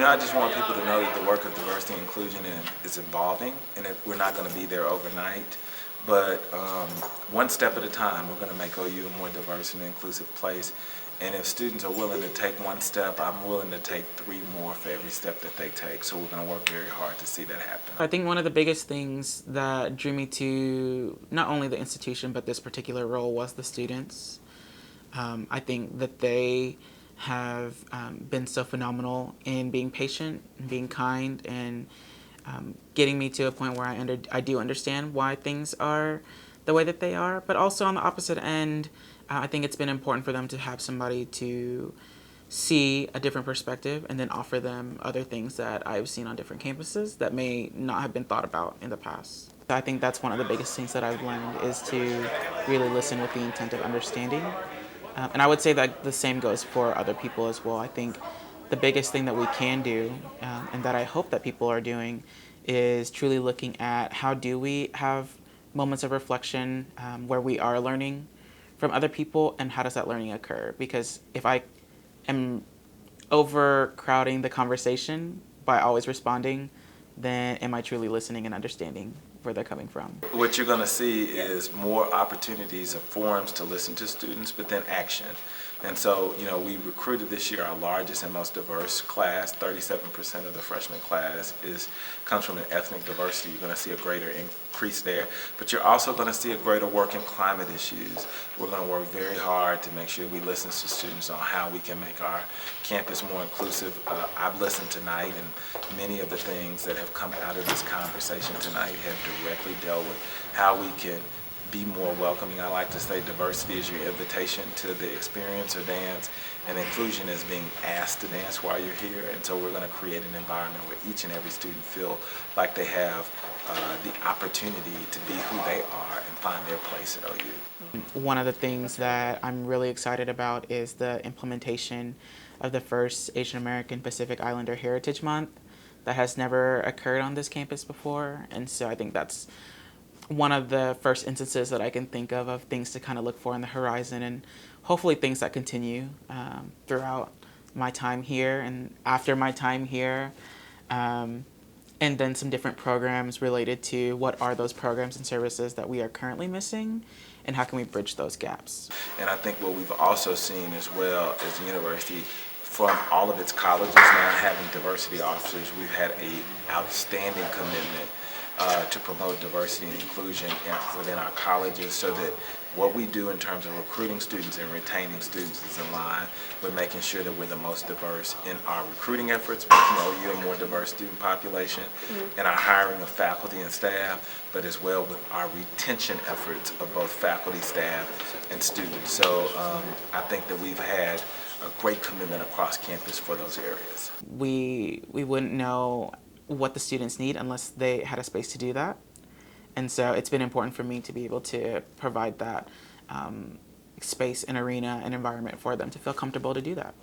I just want people to know that the work of diversity and inclusion is evolving, and we're not going to be there overnight. But one step at a time, we're going to make OU a more diverse and inclusive place. And if students are willing to take one step, I'm willing to take 3 more for every step that they take. So we're going to work very hard to see that happen. I think one of the biggest things that drew me to not only the institution, but this particular role was the students. I think that they have been so phenomenal in being patient, and being kind, and getting me to a point where I do understand why things are the way that they are. But also on the opposite end, I think it's been important for them to have somebody to see a different perspective and then offer them other things that I've seen on different campuses that may not have been thought about in the past. I think that's one of the biggest things that I've learned, is to really listen with the intent of understanding. And I would say that the same goes for other people as well. I think the biggest thing that we can do, and that I hope that people are doing, is truly looking at how do we have moments of reflection where we are learning from other people, and how does that learning occur? Because if I am overcrowding the conversation by always responding, then am I truly listening and understanding where they're coming from? What you're going to see is more opportunities of forums to listen to students, but then action. And so, we recruited this year our largest and most diverse class. 37% of the freshman class comes from an ethnic diversity. You're going to see a greater increase there, but you're also going to see a greater work in climate issues. We're going to work very hard to make sure we listen to students on how we can make our campus more inclusive. I've listened tonight, and many of the things that have come out of this conversation tonight have directly dealt with how we can be more welcoming. I like to say diversity is your invitation to the experience or dance, and inclusion is being asked to dance while you're here. And so we're going to create an environment where each and every student feel like they have the opportunity to be who they are and find their place at OU. One of the things that I'm really excited about is the implementation of the first Asian American Pacific Islander Heritage Month. That has never occurred on this campus before, and so I think that's one of the first instances that I can think of things to kind of look for in the horizon, and hopefully things that continue throughout my time here and after my time here, and then some different programs related to what are those programs and services that we are currently missing, and how can we bridge those gaps. And I think what we've also seen as well as the university, from all of its colleges now having diversity officers, we've had an outstanding commitment to promote diversity and inclusion within our colleges, so that what we do in terms of recruiting students and retaining students is in line with making sure that we're the most diverse in our recruiting efforts, making OU a more diverse student population, and our hiring of faculty and staff, but as well with our retention efforts of both faculty, staff, and students. So I think that we've had a great commitment across campus for those areas. We wouldn't know what the students need unless they had a space to do that. And so it's been important for me to be able to provide that space and arena and environment for them to feel comfortable to do that.